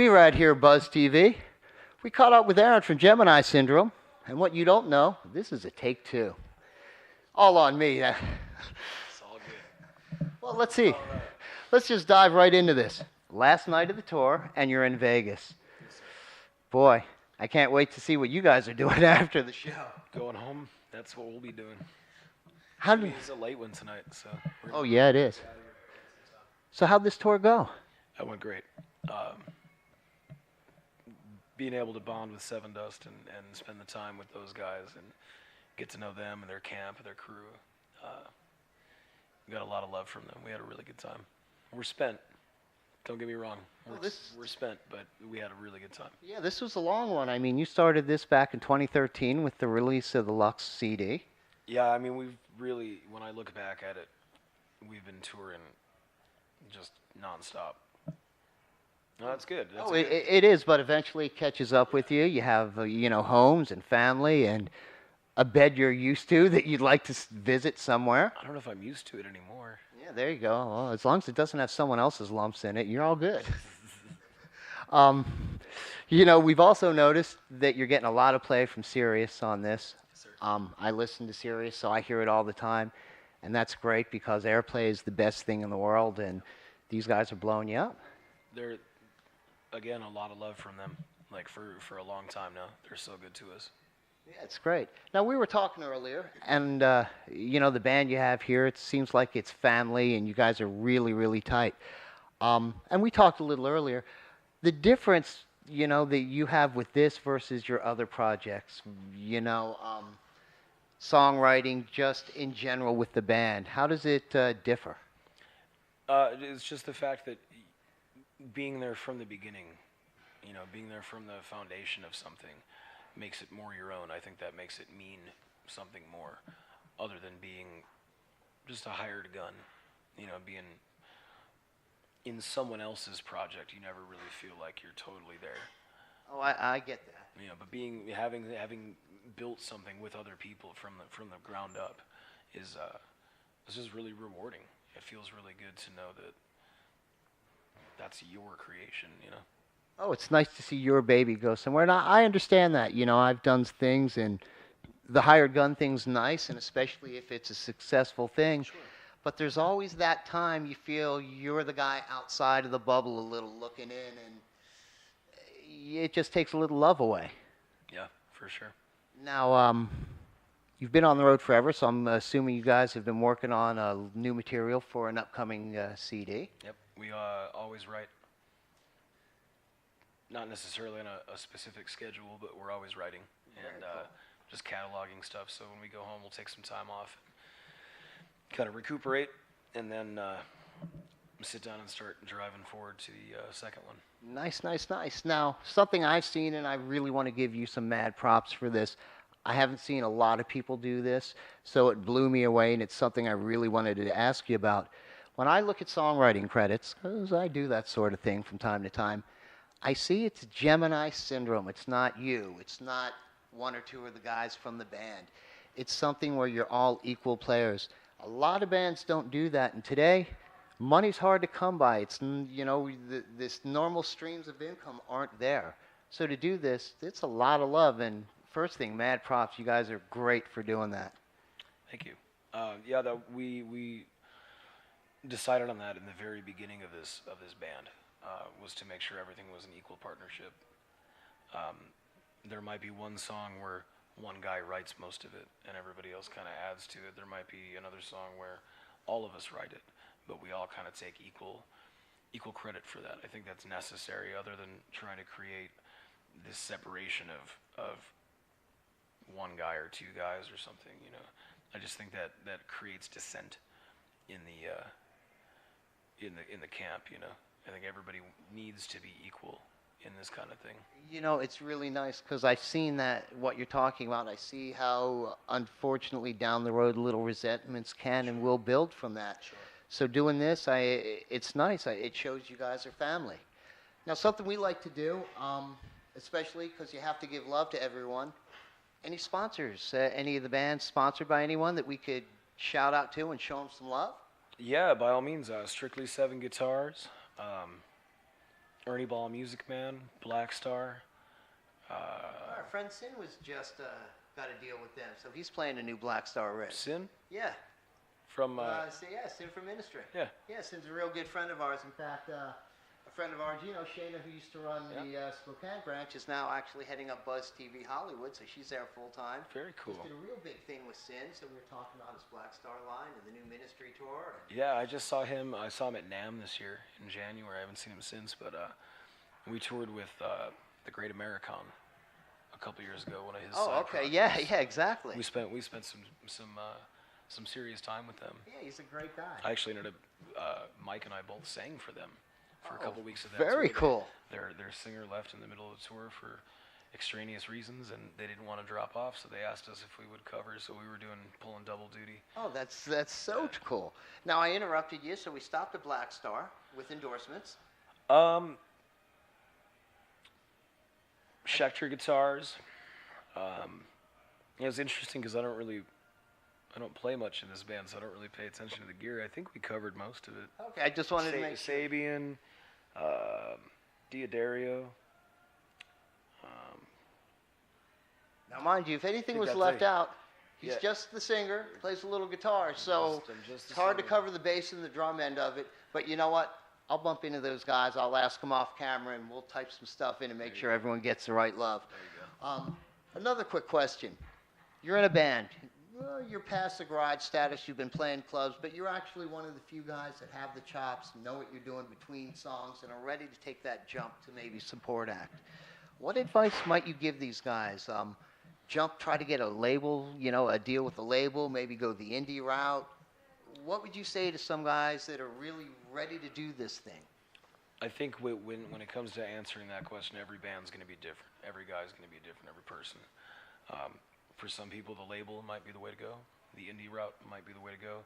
me right here, Buzz TV. We caught up with Aaron from Gemini Syndrome, and what you don't know, this is a take two. All on me. It's all good. Well, let's see. All right. Let's just dive right into this. Last night of the tour, and you're in Vegas. Yes, sir. Boy, I can't wait to see what you guys are doing after the show. Going home, that's what we'll be doing. How did? It's a late one tonight, so. Oh yeah, it is. So how'd this tour go? That went great. Being able to bond with Seven Dust and spend the time with those guys and get to know them and their camp and their crew. We got a lot of love from them. We had a really good time. We're spent. Don't get me wrong. We're spent, but we had a really good time. Yeah, this was a long one. I mean, you started this back in 2013 with the release of the Lux CD. Yeah, I mean, we've really, when I look back at it, we've been touring just nonstop. No, that's good. That's good. It is, but eventually it catches up with you. You have, homes and family and a bed you're used to that you'd like to visit somewhere. I don't know if I'm used to it anymore. Yeah, there you go. Well, as long as it doesn't have someone else's lumps in it, you're all good. We've also noticed that you're getting a lot of play from Sirius on this. Yes, sir. I listen to Sirius, so I hear it all the time, and that's great because airplay is the best thing in the world, and these guys are blowing you up. They're, again, a lot of love from them, like for a long time now. They're so good to us. Yeah, it's great. Now, we were talking earlier, and, the band you have here, it seems like it's family, and you guys are really, really tight. And we talked a little earlier. The difference, that you have with this versus your other projects, songwriting just in general with the band, how does it differ? It's just the fact that being there from the beginning, being there from the foundation of something makes it more your own. I think that makes it mean something more other than being just a hired gun. Being in someone else's project, you never really feel like you're totally there. Oh, I get that. But having built something with other people from the ground up is this is really rewarding. It feels really good to know that that's your creation, Oh, it's nice to see your baby go somewhere. And I understand that. I've done things, and the hired gun thing's nice, and especially if it's a successful thing. Sure. But there's always that time you feel you're the guy outside of the bubble a little looking in, and it just takes a little love away. Yeah, for sure. Now, you've been on the road forever, so I'm assuming you guys have been working on new material for an upcoming CD. Yep, we always write. Not necessarily on a specific schedule, but we're always writing and cool. Just cataloging stuff. So when we go home, we'll take some time off, kind of recuperate, and then sit down and start driving forward to the second one. Nice. Now, something I've seen, and I really want to give you some mad props for this. I haven't seen a lot of people do this, so it blew me away, and it's something I really wanted to ask you about. When I look at songwriting credits, because I do that sort of thing from time to time, I see it's Gemini Syndrome. It's not you. It's not one or two of the guys from the band. It's something where you're all equal players. A lot of bands don't do that, and today, money's hard to come by. It's, this normal streams of income aren't there. So to do this, it's a lot of love, and first thing, mad props. You guys are great for doing that. Thank you. We decided on that in the very beginning of this band. Was to make sure everything was an equal partnership. There might be one song where one guy writes most of it and everybody else kind of adds to it. There might be another song where all of us write it, but we all kind of take equal credit for that. I think that's necessary, other than trying to create this separation of one guy or two guys or something. I just think that creates dissent in the camp. I think everybody needs to be equal in this kind of thing. It's really nice because I've seen that, what you're talking about. I see how, unfortunately, down the road, little resentments can and will build from that. Sure. So doing this, it's nice. It shows you guys are family. Now, something we like to do, especially because you have to give love to everyone. Any sponsors? Any of the bands sponsored by anyone that we could shout out to and show them some love? Yeah, by all means. Strictly 7 Guitars. Ernie Ball, Music Man, Black Star. Our friend Sin was just got a deal with them, so he's playing a new Black Star Red. Sin Yeah. from Yeah, Sin from Ministry. yeah. Yeah, Sin's a real good friend of ours. In fact, a friend of ours, you know, Shayna, who used to run the Spokane branch, is now actually heading up BUZZTV Hollywood, so she's there full time. Very cool. He's did a real big thing with Sin, so we were talking about his Black Star line and the new Ministry tour. Yeah, I just saw him. I saw him at NAMM this year in January. I haven't seen him since, but we toured with the Great Americon a couple years ago. One of his. Oh, okay, yeah, exactly. We spent some serious time with them. Yeah, he's a great guy. I actually ended up Mike and I both sang for them for a couple weeks of that. Very tour. cool. Their singer left in the middle of the tour for extraneous reasons, and they didn't want to drop off, so they asked us if we would cover. So we were pulling double duty. Oh, that's so cool. Now I interrupted you, so we stopped at Black Star with Endorsements. Schecter guitars. It was interesting because I don't play much in this band, so I don't really pay attention to the gear. I think we covered most of it. Okay, I just wanted to make sure. Sabian, Diodario. Now, mind you, if anything was left out, he's just the singer, plays a little guitar, so it's hard to cover the bass and the drum end of it. But you know what? I'll bump into those guys. I'll ask them off camera, and we'll type some stuff in and make sure everyone gets the right love. There you go. Another quick question. You're in a band. You're past the garage status. You've been playing clubs, but you're actually one of the few guys that have the chops, know what you're doing between songs, and are ready to take that jump to maybe support act. What advice might you give these guys? Try to get a label, you know, a deal with the label, maybe go the indie route. What would you say to some guys that are really ready to do this thing? I think when it comes to answering that question, every band's going to be different. Every guy's going to be different, every person. For some people, the label might be the way to go. The indie route might be the way to go.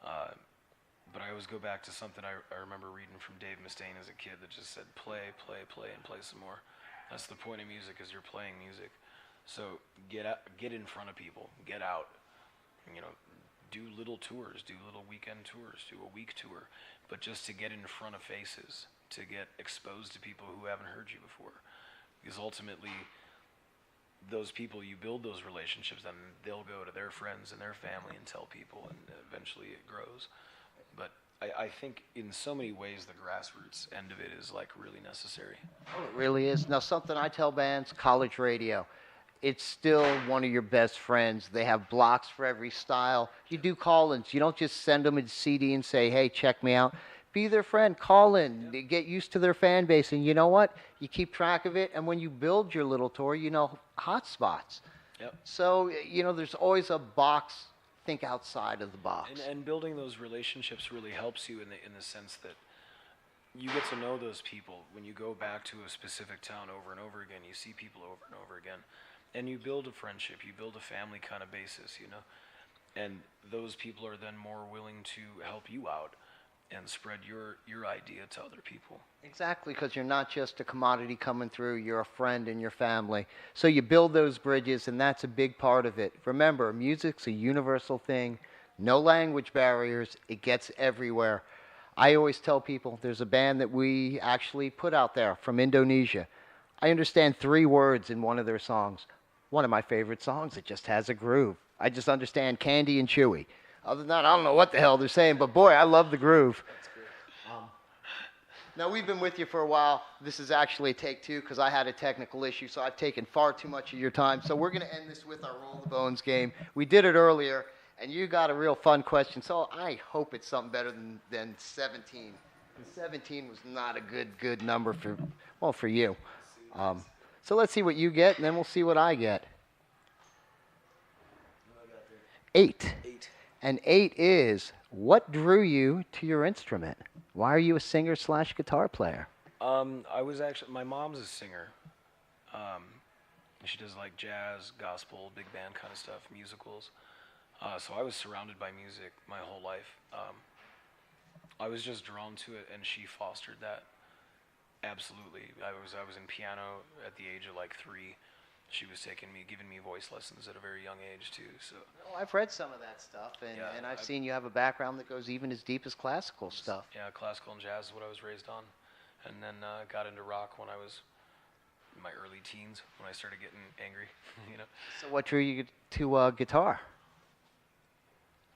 But I always go back to something I remember reading from Dave Mustaine as a kid that just said, play, play, play, and play some more. That's the point of music, is you're playing music. So get in front of people, get out, you know, do little tours, do little weekend tours, do a week tour, but just to get in front of faces, to get exposed to people who haven't heard you before. Because ultimately, those people, you build those relationships, and they'll go to their friends and their family and tell people, and eventually it grows. But I think in so many ways the grassroots end of it is like really necessary. Oh, it really is. Now, something I tell bands, college radio. It's still one of your best friends. They have blocks for every style. You do call-ins. You don't just send them a CD and say, hey, check me out. Be their friend. Call in. Yep. Get used to their fan base. And you know what? You keep track of it. And when you build your little tour, you know hot spots. Yep. So, you know, there's always a box. Think outside of the box. And building those relationships really helps you in the sense that you get to know those people. When you go back to a specific town over and over again, you see people over and over again. And you build a friendship, you build a family kind of basis, you know. And those people are then more willing to help you out and spread your idea to other people. Exactly, because you're not just a commodity coming through, you're a friend in your family. So you build those bridges, and that's a big part of it. Remember, music's a universal thing, no language barriers, it gets everywhere. I always tell people there's a band that we actually put out there from Indonesia. I understand 3 words in one of their songs. One of my favorite songs, it just has a groove. I just understand Candy and Chewy. Other than that, I don't know what the hell they're saying, but boy, I love the groove. That's great. Now, we've been with you for a while. This is actually take 2 because I had a technical issue, so I've taken far too much of your time. So we're going to end this with our Roll the Bones game. We did it earlier, and you got a real fun question, so I hope it's something better than 17. 17 was not a good number for you. So let's see what you get, and then we'll see what I get. 8. 8. And 8 is, what drew you to your instrument? Why are you a singer/guitar player? My mom's a singer. She does like jazz, gospel, big band kind of stuff, musicals. So I was surrounded by music my whole life. I was just drawn to it, and she fostered that. Absolutely. I was in piano at the age of like 3. She was giving me voice lessons at a very young age too. So. Oh, I've read some of that stuff, and I've seen you have a background that goes even as deep as classical stuff. Yeah, classical and jazz is what I was raised on, and then got into rock when I was in my early teens, when I started getting angry. You know. So what drew you to guitar?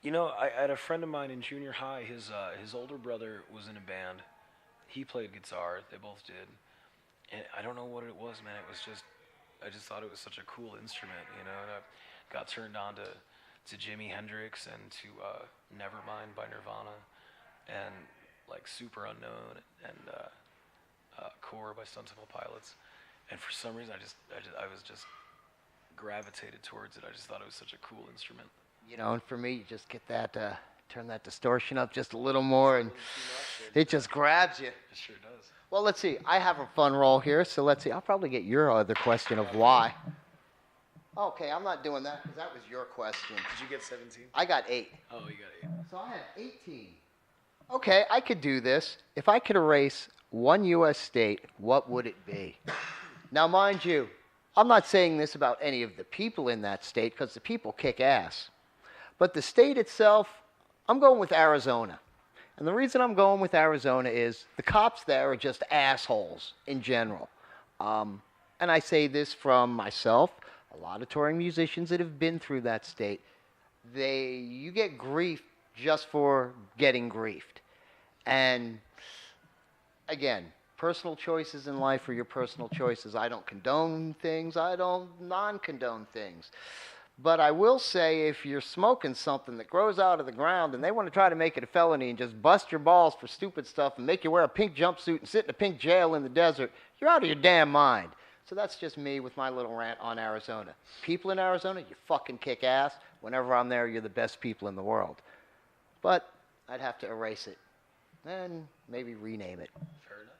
You know, I had a friend of mine in junior high. His older brother was in a band. He played guitar. They both did. And I don't know what it was, man. It was just, I just thought it was such a cool instrument, you know. And I got turned on to Jimi Hendrix and to Nevermind by Nirvana, and like Super Unknown and Core by Stone Temple Pilots. And for some reason, I was just gravitated towards it. I just thought it was such a cool instrument. You know, and for me, you just get that, turn that distortion up just a little more, and it just grabs you. It sure does. Well, let's see. I have a fun roll here, so let's see. I'll probably get your other question of why. Okay, I'm not doing that because that was your question. Did you get 17? I got 8. Oh, you got 8. So I had 18. Okay, I could do this. If I could erase one U.S. state, what would it be? Now, mind you, I'm not saying this about any of the people in that state because the people kick ass. But the state itself, I'm going with Arizona. And the reason I'm going with Arizona is the cops there are just assholes in general. And I say this from myself, a lot of touring musicians that have been through that state. You get grief just for getting griefed. And again, personal choices in life are your personal choices. I don't condone things. I don't non-condone things. But I will say if you're smoking something that grows out of the ground and they want to try to make it a felony and just bust your balls for stupid stuff and make you wear a pink jumpsuit and sit in a pink jail in the desert, you're out of your damn mind. So that's just me with my little rant on Arizona. People in Arizona, you fucking kick ass. Whenever I'm there, you're the best people in the world. But I'd have to erase it and maybe rename it. Fair enough.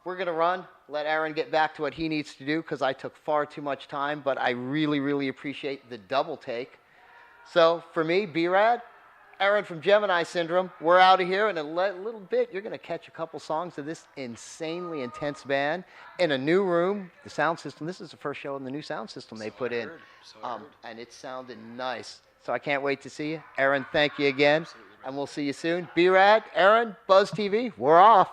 We're going to run, let Aaron get back to what he needs to do because I took far too much time, but I really, really appreciate the double take. So for me, B-Rad, Aaron from Gemini Syndrome, we're out of here. In a little bit, you're going to catch a couple songs of this insanely intense band in a new room, the sound system. This is the first show in the new sound system they put in. And it sounded nice. So I can't wait to see you. Aaron, thank you again. Absolutely, and we'll see you soon. B-Rad, Aaron, Buzz TV, we're off.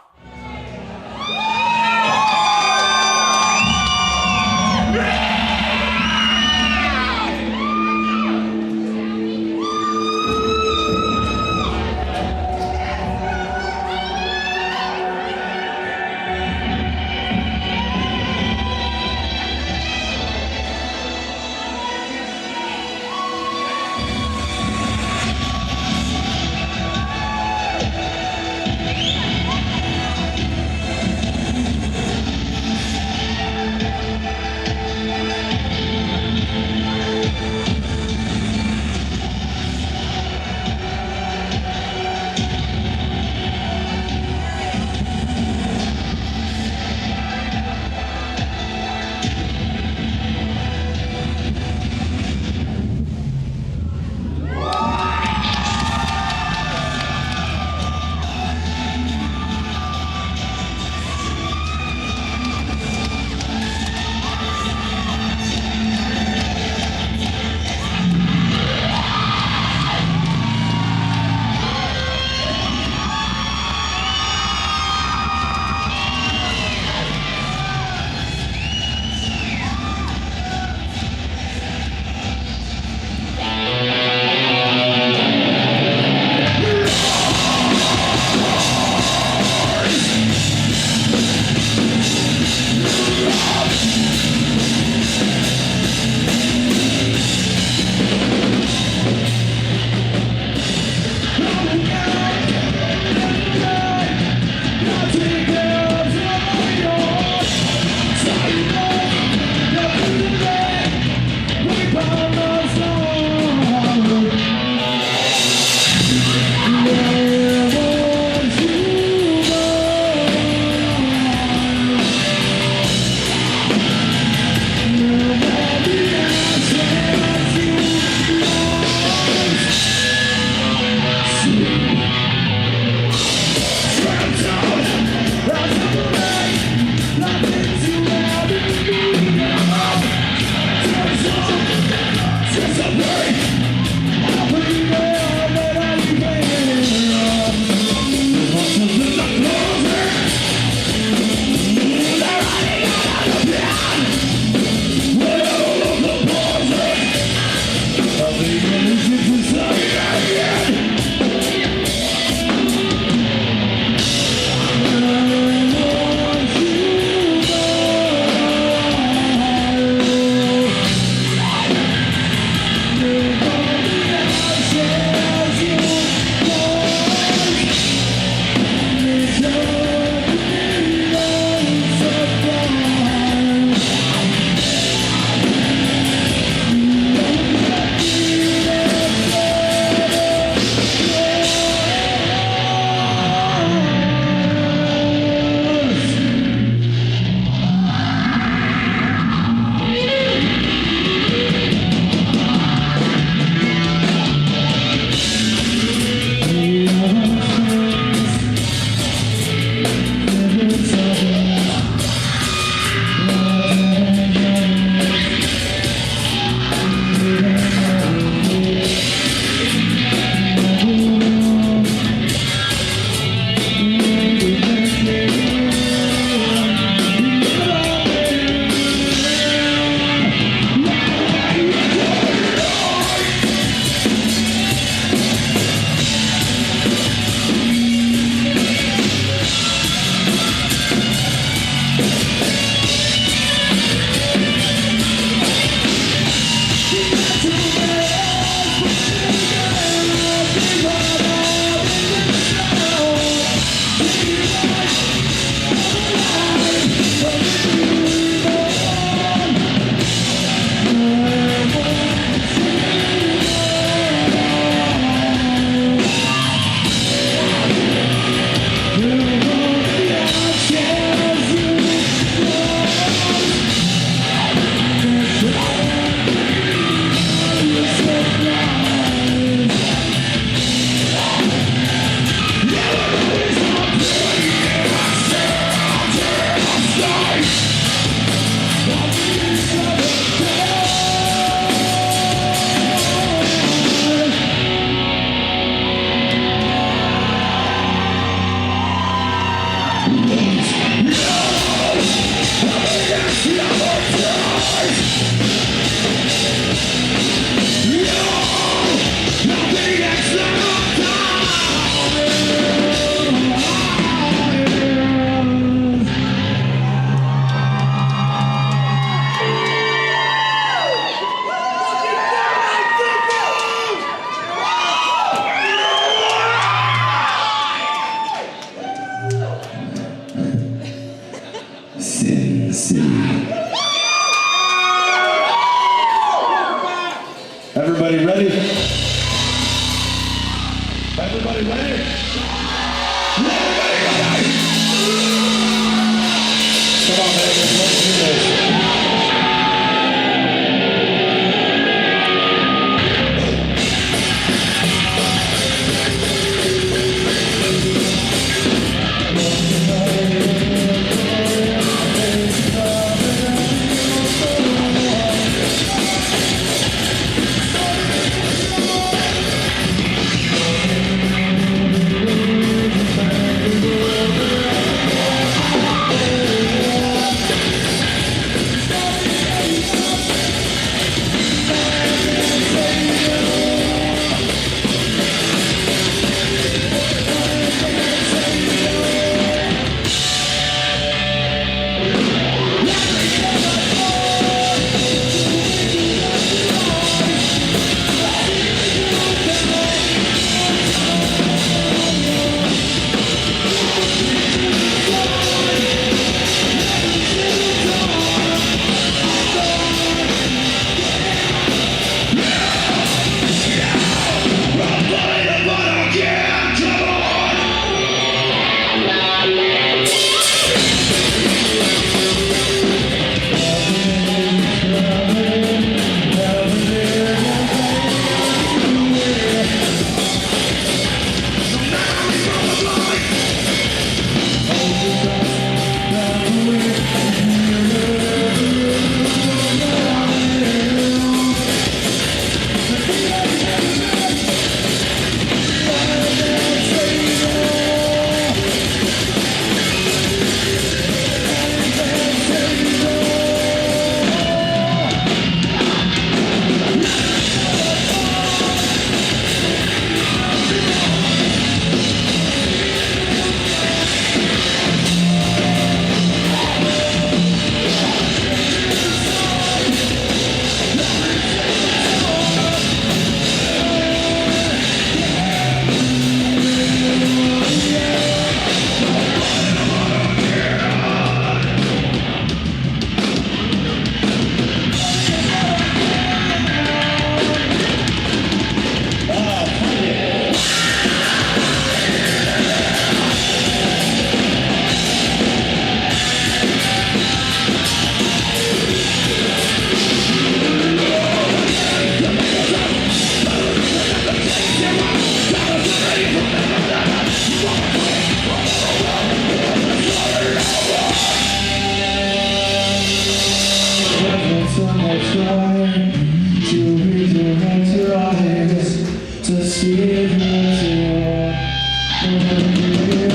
Thank you.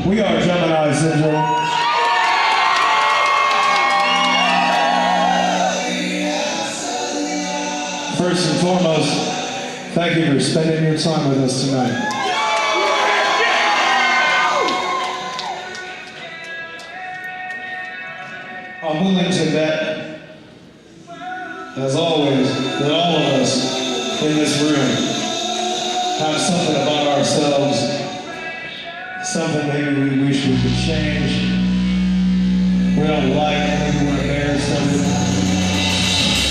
We are Gemini Syndrome. First and foremost, thank you for spending your time with us tonight. I'm willing to bet, as always, that all of us in this room have something about ourselves, something maybe we wish we could change, we don't like, maybe we're embarrassed of it,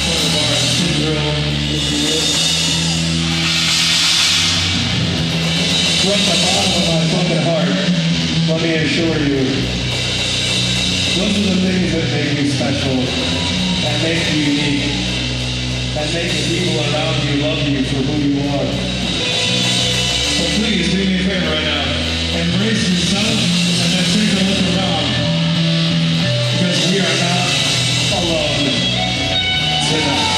one of our syndrome, if you will. From the bottom of my fucking heart, let me assure you, those are the things that make you special, that make you unique, that make the people around you love you for who you are. So please do me a favor right now. Embrace yourself and then take a look around. Because we are not alone tonight.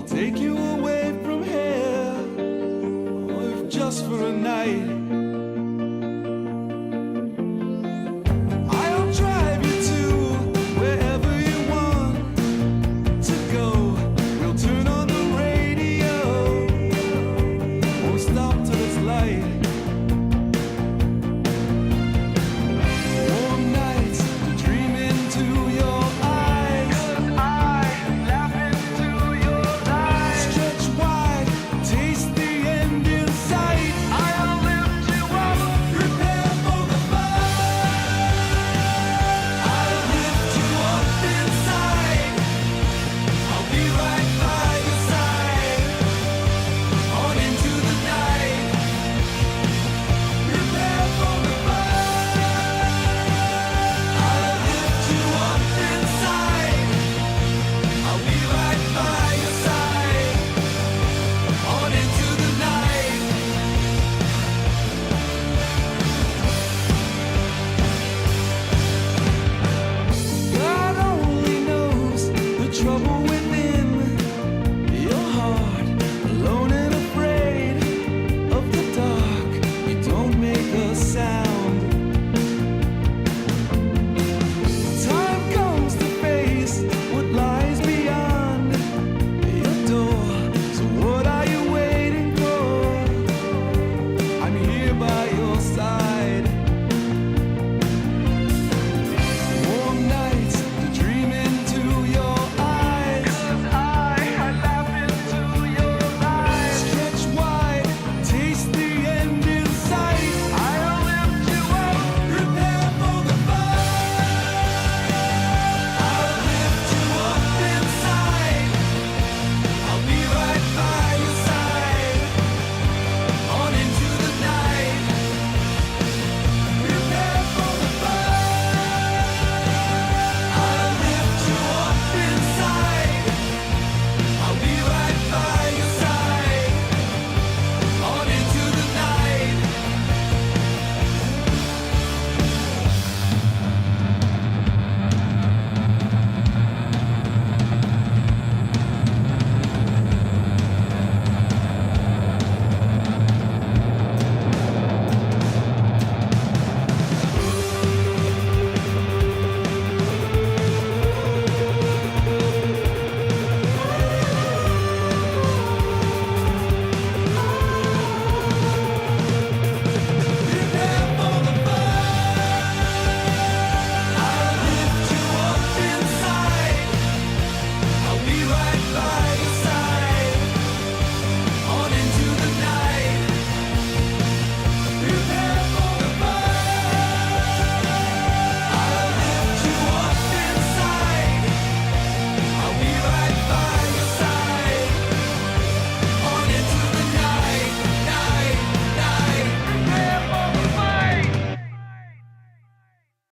I'll take you away from here, oh, if just for a night. I'll drive you to wherever you want to go. We'll turn on the radio, won't stop till it's light. Warm nights to dream into your eyes. I laugh into your eyes. Stretch wide, taste the end in sight. I'll lift you up, prepare for the fight. I'll lift you up inside. I'll be right by your side. On into the night. Prepare for the fight. I'll lift you up inside. I'll be right by your side. On into the night. God only knows the trouble